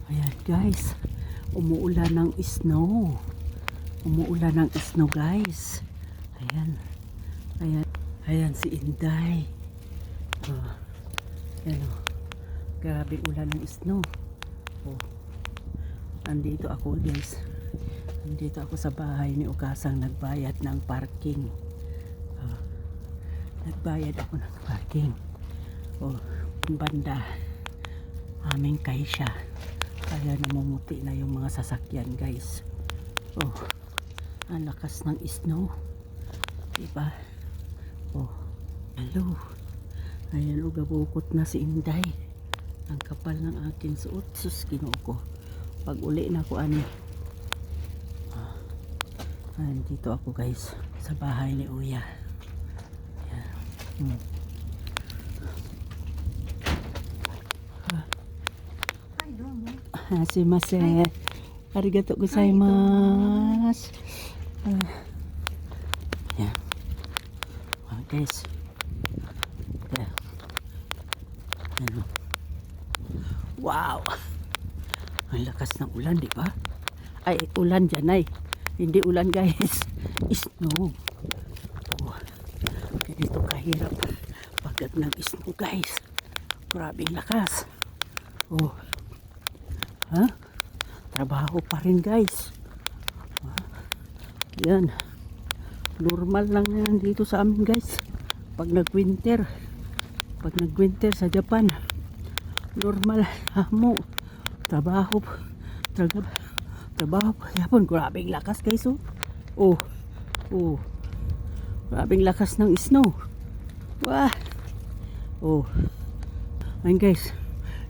Ayan guys, umuulan ng snow. Umuulan ng snow guys. Ayan. Ayan. Ayan si Inday. Oh. Ayan oh. Grabe ulan ng snow. Oh. Andito ako guys. Andito ako sa bahay ni Ukasang nagbayad ng parking. Oh. Nagbayad ako ng parking. Oh, banda. Aming kaisya. Kaya namumuti na yung mga sasakyan guys. Oh, ang lakas ng snow. Diba? Oh, hello. Ayan, ugabukot na si Inday. Ang kapal ng aking suot. Sus, Ginoo ko. Pag uli na ko ani. Ayan, dito ako guys. Sa bahay ni Uya. Ayan. Sumimasen. Arigatou gozaimasu. Yan. Guys. Yan. Ano? Wow. Ang lakas ng ulan, di ba? Ay, ulan dyan ay. Hindi ulan guys. Snow. Oh. Ganito kahirap pagkat ng snow guys. Grabing lakas. Oh. Ha? Trabaho pa rin guys. Yan. Normal lang yan dito sa amin guys. Pag nag-winter. Pag nag-winter sa Japan. Normal. Hamo. Trabaho. Trabaho. Yapon. Grabing lakas guys oh. Oh. Oh. Grabing lakas ng snow. Wah. Oh. Ayun guys.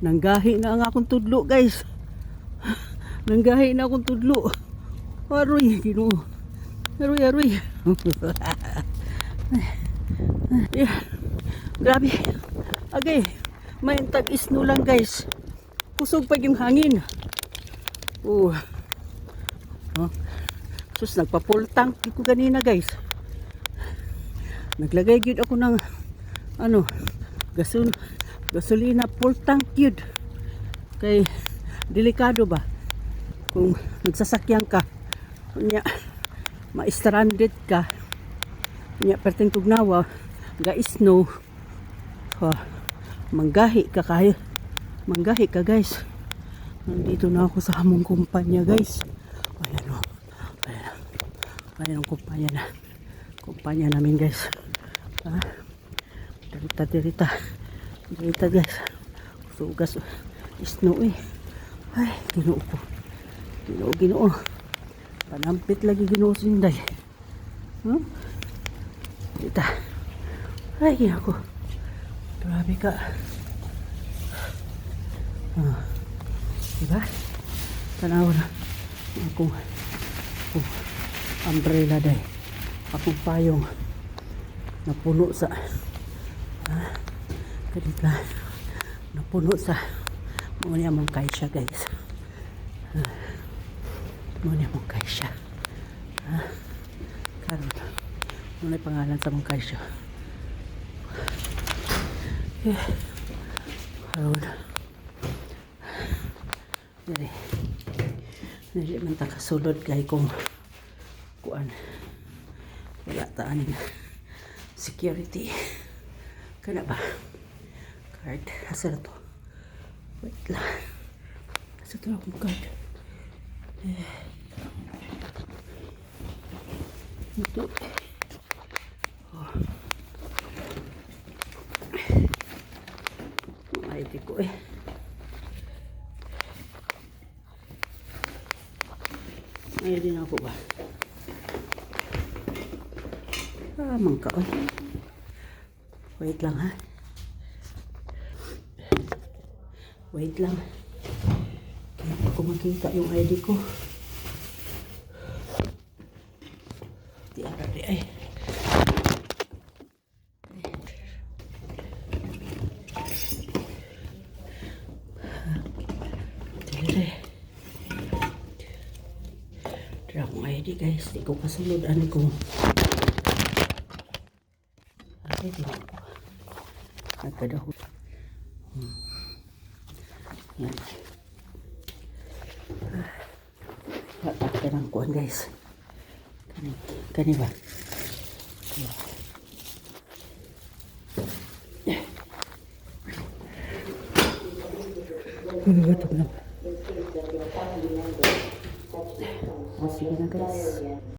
Nanggahi na ang akong tudlo guys. Nanggahi na akong tudlo. Aroy, Ginoo. Aroy. Yeah. Grabe. Okay. May tag-snow lang guys. Kusog pa yung hangin. Oh. Oh. Sus, nagpa-full tank ko kanina guys. Naglagay gyud ako ng gasolina full tank yun. Kay delikado ba kung nagsasakyan ka kunya ma-stranded ka kunya perting tugnawa ga snow manggahi ka guys. Nandito na ako sa among kumpanya guys. Ayan o. Ayan ang kumpanya namin guys. Dirita guys. Sugas snow eh. Ay, Ginoo ko. Ginoo. Panampit lagi Ginoo sinday. Dita. Ay, Ginoo ko. Grabe ka. Diba? Tanaw na. Akong umbrella day. Akong payong napuno sa kadita. Napuno sa muna mong kaisya guys. Muna mong kaisya. Karon. Muna pangalan sa mong kaisya. Karon. Dili man ta kasulod kay kung kuan. Wala taan security. Kana ba? Card. Asa na to? Wait lang. Asa to akong card? Ito. Oh. Ang ID ko eh. May ID na ako ba? Mangka eh. Wait lang ha. Wait lang. Kaya pa ko makita yung ID ko. Di arari ay. Tira akong ID guys. Di ko kasunod. Ano ko? Ay, di ko. Nagkadahon. Yan. kanang kuan guys. Kani ba? Gutom na. Sige na guys.